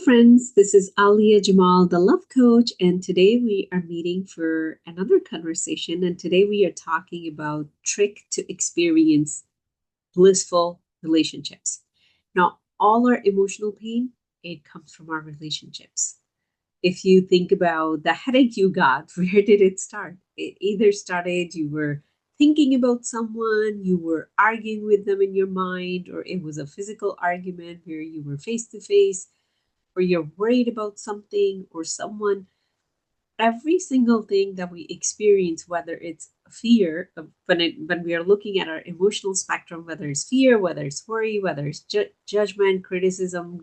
friends. This is Alia Jamal, the love coach, and today we are meeting for another conversation. And today we are talking about trick to experience blissful relationships. Now, all our emotional pain, it comes from our relationships. If you think about the headache you got, where did it start? It either started you were thinking about someone, you were arguing with them in your mind, or it was a physical argument where you were face to face or you're worried about something or someone. Every single thing that we experience, whether it's fear, when we are looking at our emotional spectrum, whether it's fear, whether it's worry, whether it's judgment, criticism,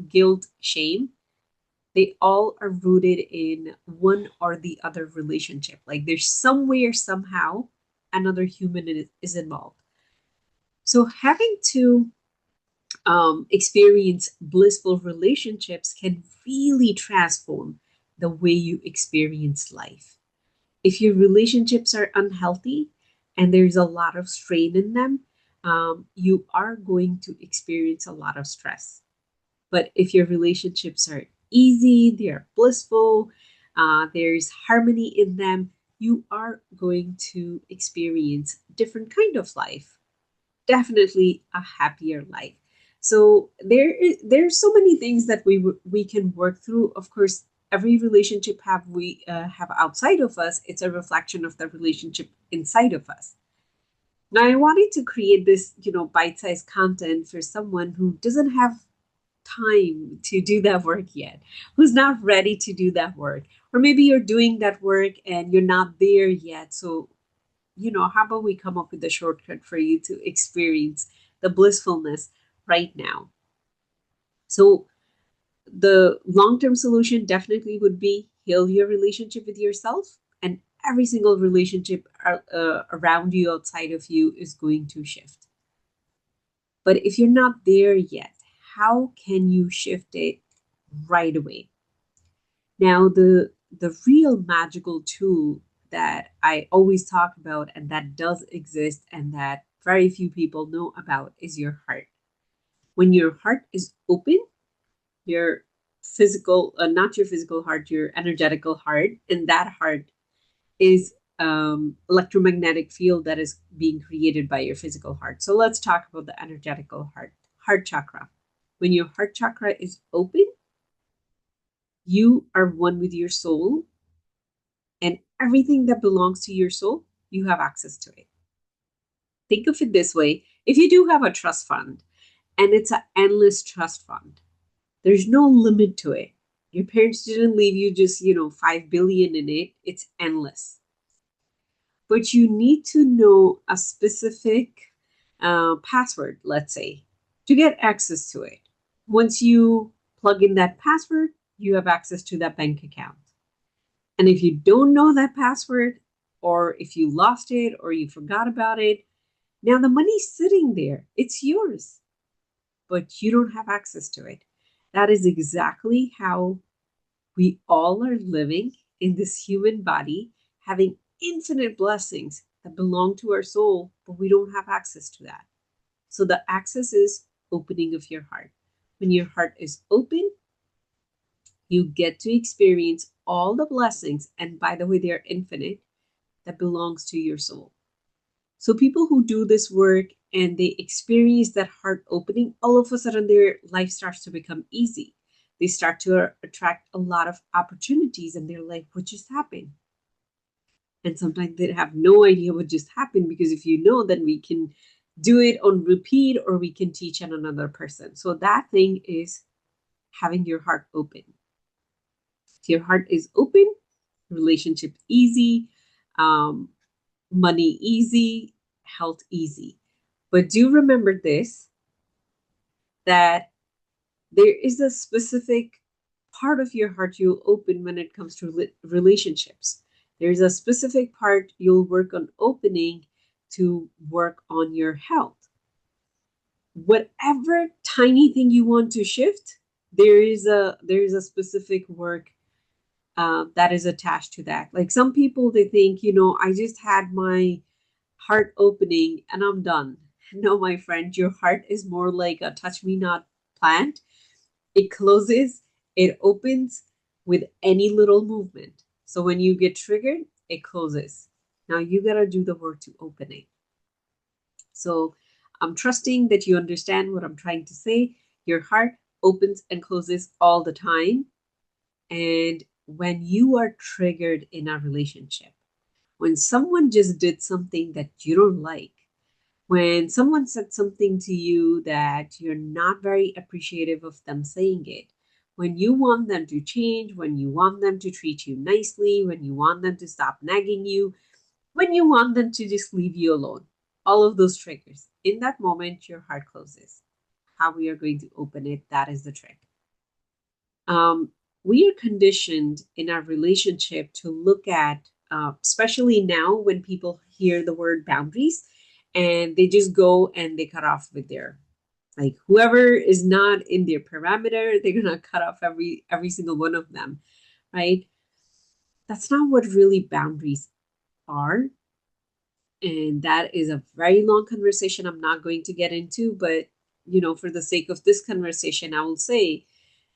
guilt, shame, they all are rooted in one or the other relationship. Like there's somewhere, somehow, another human is involved. So having to experience blissful relationships can really transform the way you experience life. If your relationships are unhealthy and there's a lot of strain in them, you are going to experience a lot of stress. But if your relationships are easy, they're blissful, there's harmony in them, you are going to experience different kind of life, definitely a happier life. So there's so many things that we can work through. Of course, every relationship have outside of us. It's a reflection of the relationship inside of us. Now, I wanted to create this, bite-sized content for someone who doesn't have time to do that work yet, who's not ready to do that work, or maybe you're doing that work and you're not there yet. So how about we come up with a shortcut for you to experience the blissfulness right now? So, the long term solution definitely would be heal your relationship with yourself, and every single relationship around you, outside of you, is going to shift. But if you're not there yet, how can you shift it right away? Now, the real magical tool that I always talk about and that does exist and that very few people know about is your heart. When your heart is open, your physical, not your physical heart, your energetical heart, and that heart is electromagnetic field that is being created by your physical heart. So let's talk about the energetical heart chakra. When your heart chakra is open, you are one with your soul, and everything that belongs to your soul, you have access to it. Think of it this way: if you do have a trust fund and it's an endless trust fund, there's no limit to it. Your parents didn't leave you just, 5 billion in it, it's endless. But you need to know a specific password, let's say, to get access to it. Once you plug in that password, you have access to that bank account. And if you don't know that password, or if you lost it or you forgot about it, now the money's sitting there. It's yours, but you don't have access to it. That is exactly how we all are living in this human body, having infinite blessings that belong to our soul, but we don't have access to that. So the access is opening of your heart. When your heart is open, you get to experience all the blessings, and by the way, they are infinite, that belongs to your soul. So people who do this work and they experience that heart opening, all of a sudden their life starts to become easy. They start to attract a lot of opportunities in their life. What just happened? And sometimes they have no idea what just happened, because if you know, then we can do it on repeat or we can teach on another person. So that thing is having your heart open. If your heart is open, relationship easy, um, money easy, health easy. But do remember this, that there is a specific part of your heart you'll open when it comes to relationships. There's a specific part you'll work on opening to work on your health. Whatever tiny thing you want to shift, there is a specific work that is attached to that. Like some people, they think, I just had my heart opening and I'm done. No, my friend, your heart is more like a touch me not plant. It closes It opens with any little movement. So when you get triggered, it closes. Now you got to do the work to open it. So I'm trusting that you understand what I'm trying to say. Your heart opens and closes all the time. And when you are triggered in a relationship, when someone just did something that you don't like, when someone said something to you that you're not very appreciative of them saying it, when you want them to change, when you want them to treat you nicely, when you want them to stop nagging you, when you want them to just leave you alone, all of those triggers, in that moment, your heart closes. How we are going to open it, that is the trick. Um, we are conditioned in our relationship to look at, especially now when people hear the word boundaries, and they just go and they cut off with their, like, whoever is not in their parameter, they're gonna cut off every single one of them, right? That's not what really boundaries are. And that is a very long conversation I'm not going to get into, but for the sake of this conversation, I will say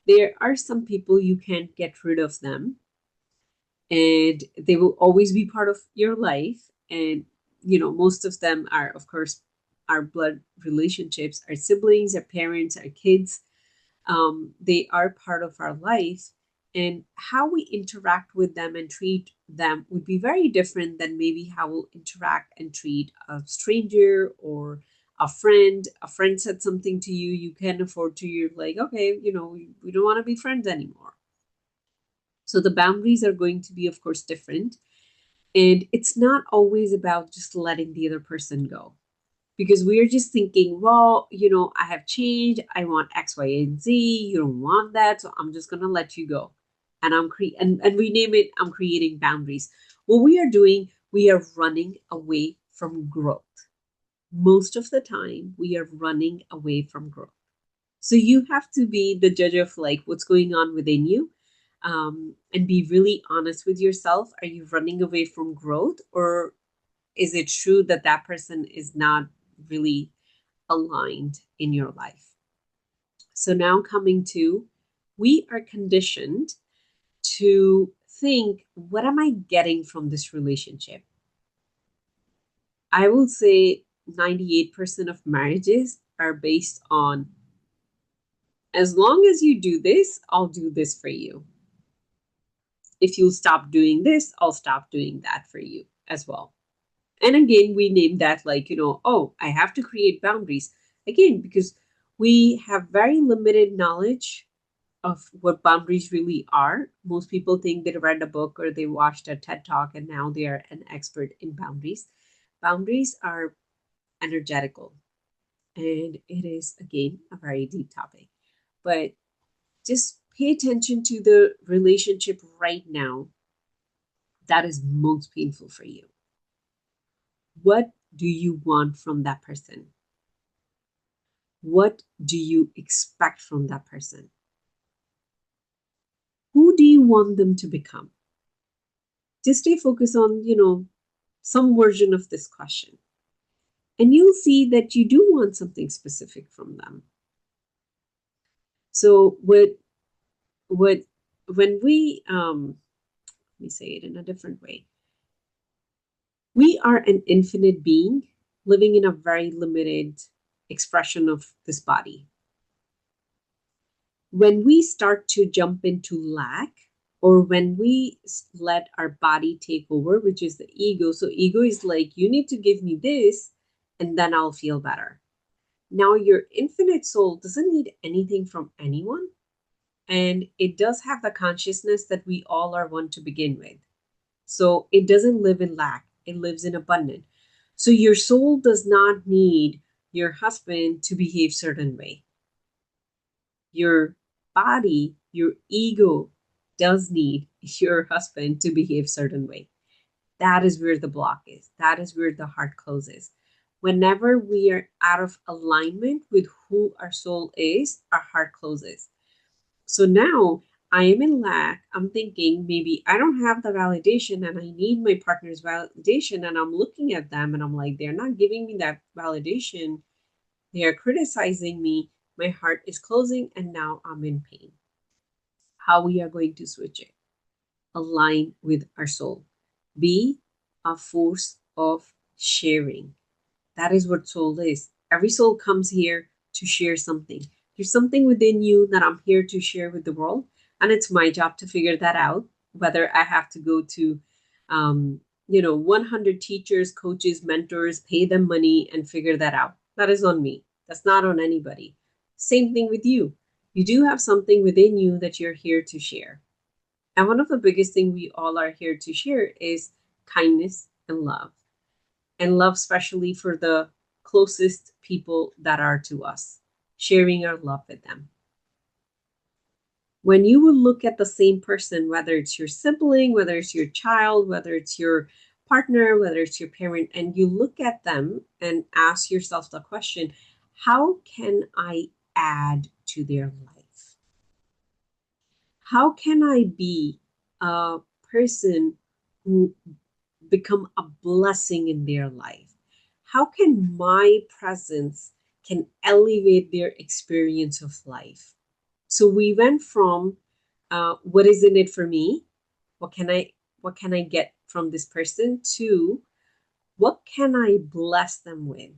there are some people you can't get rid of them, and they will always be part of your life. And most of them are, of course, our blood relationships, our siblings, our parents, our kids. They are part of our life, and how we interact with them and treat them would be very different than maybe how we'll interact and treat a stranger or a friend. A friend said something to you, you can't afford to, you're like, okay, we don't want to be friends anymore. So the boundaries are going to be, of course, different. And it's not always about just letting the other person go, because we're just thinking, well, I have changed. I want X, Y, and Z. You don't want that. So I'm just going to let you go. And and we name it, I'm creating boundaries. What we are doing, we are running away from growth. Most of the time, we are running away from growth. So you have to be the judge of like what's going on within you, and be really honest with yourself. Are you running away from growth, or is it true that that person is not really aligned in your life? So now coming to, we are conditioned to think, what am I getting from this relationship? I will say 98% of marriages are based on, as long as you do this, I'll do this for you. If you stop doing this, I'll stop doing that for you as well. And again, we name that like, oh, I have to create boundaries. Again, because we have very limited knowledge of what boundaries really are. Most people think they read a book or they watched a TED talk and now they are an expert in boundaries. Boundaries are energetical, and it is, again, a very deep topic. But just pay attention to the relationship right now that is most painful for you. What do you want from that person? What do you expect from that person? Who do you want them to become? Just stay focused on, some version of this question. And you'll see that you do want something specific from them. So what when we let me say it in a different way. We are an infinite being living in a very limited expression of this body. When we start to jump into lack, or when we let our body take over, which is the ego. So ego is like, you need to give me this and then I'll feel better. Now your infinite soul doesn't need anything from anyone, and it does have the consciousness that we all are one to begin with. So it doesn't live in lack, it lives in abundance. So your soul does not need your husband to behave certain way. Your body, your ego does need your husband to behave certain way. That is where the block is. That is where the heart closes. Whenever we are out of alignment with who our soul is, our heart closes. So now I am in lack. I'm thinking maybe I don't have the validation and I need my partner's validation. And I'm looking at them and I'm like, they're not giving me that validation. They are criticizing me. My heart is closing and now I'm in pain. how we are going to switch it. Align with our soul. Be a force of sharing. That is what soul is. Every soul comes here to share something. There's something within you that I'm here to share with the world, and it's my job to figure that out. Whether I have to go to, 100 teachers, coaches, mentors, pay them money, and figure that out. That is on me. That's not on anybody. Same thing with you. You do have something within you that you're here to share. And one of the biggest things we all are here to share is kindness and love. And love, especially for the closest people that are to us, sharing our love with them. When you will look at the same person, whether it's your sibling, whether it's your child, whether it's your partner, whether it's your parent, and you look at them and ask yourself the question, how can I add to their life? How can I be a person who become a blessing in their life? How can my presence can elevate their experience of life? So we went from what is in it for me? What can I get from this person to what can I bless them with?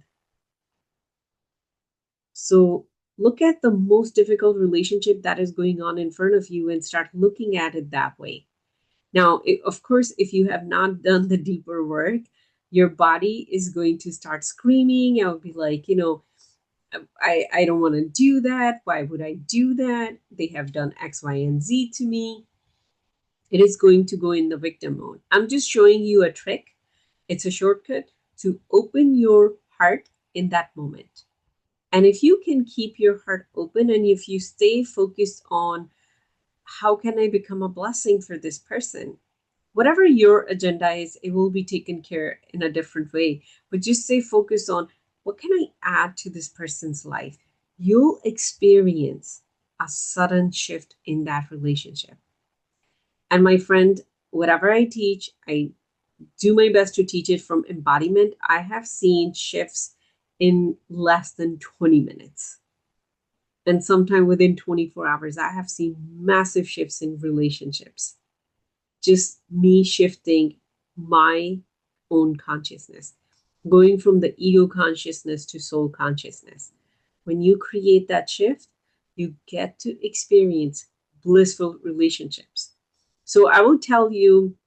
So look at the most difficult relationship that is going on in front of you and start looking at it that way. Now, of course, if you have not done the deeper work, your body is going to start screaming. I'll be like, I don't want to do that. Why would I do that? They have done X, Y, and Z to me. It is going to go in the victim mode. I'm just showing you a trick. It's a shortcut to open your heart in that moment. And if you can keep your heart open and if you stay focused on how can I become a blessing for this person, whatever your agenda is, it will be taken care in a different way. But just stay focused on what can I add to this person's life? You'll experience a sudden shift in that relationship. And my friend, whatever I teach, I do my best to teach it from embodiment. I have seen shifts in less than 20 minutes. And sometime within 24 hours, I have seen massive shifts in relationships. Just me shifting my own consciousness, going from the ego consciousness to soul consciousness. When you create that shift, you get to experience blissful relationships. So I will tell you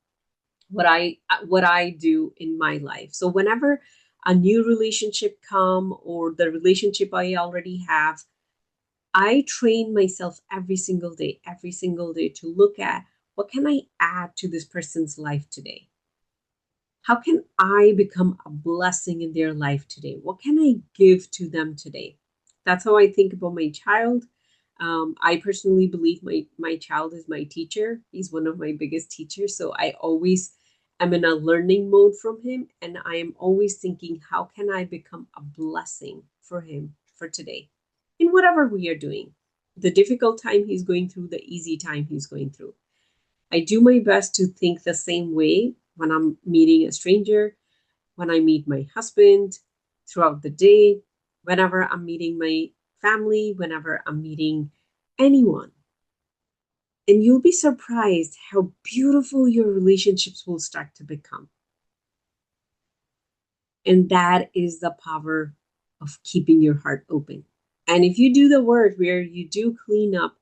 what I do in my life. So whenever a new relationship come or the relationship I already have, I train myself every single day to look at what can I add to this person's life today? How can I become a blessing in their life today? What can I give to them today? That's how I think about my child. I personally believe my child is my teacher. He's one of my biggest teachers. So I always am in a learning mode from him. And I am always thinking, how can I become a blessing for him for today? In whatever we are doing, the difficult time he's going through, the easy time he's going through. I do my best to think the same way when I'm meeting a stranger, when I meet my husband, throughout the day, whenever I'm meeting my family, whenever I'm meeting anyone. And you'll be surprised how beautiful your relationships will start to become. And that is the power of keeping your heart open. And if you do the work where you do clean up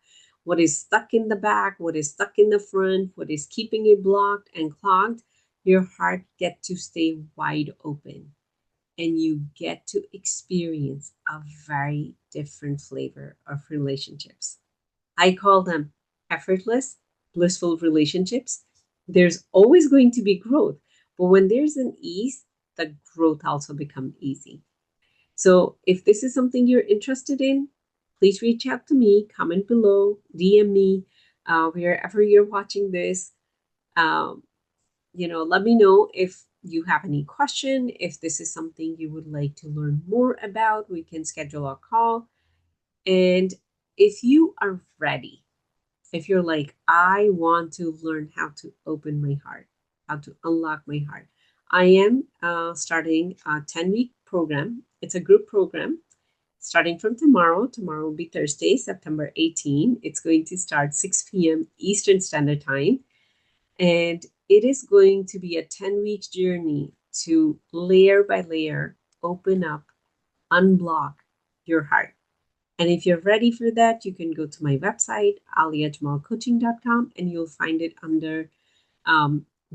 what is stuck in the back, what is stuck in the front, what is keeping it blocked and clogged, your heart get to stay wide open and you get to experience a very different flavor of relationships. I call them effortless, blissful relationships. There's always going to be growth, but when there's an ease, the growth also becomes easy. So if this is something you're interested in, please reach out to me, comment below, DM me, wherever you're watching this. Um, let me know if you have any question, if this is something you would like to learn more about, we can schedule a call. And if you are ready, if you're like, I want to learn how to open my heart, how to unlock my heart, I am starting a 10-week program. It's a group program. starting from tomorrow. Tomorrow will be Thursday, September 18. It's going to start 6 p.m. Eastern Standard Time. And it is going to be a 10-week journey to layer by layer open up, unblock your heart. And if you're ready for that, you can go to my website, aliajamalcoaching.com, and you'll find it under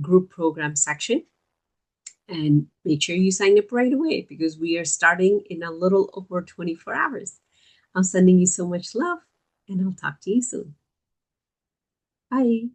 group program section. And make sure you sign up right away because we are starting in a little over 24 hours. I'm sending you so much love, and I'll talk to you soon. Bye.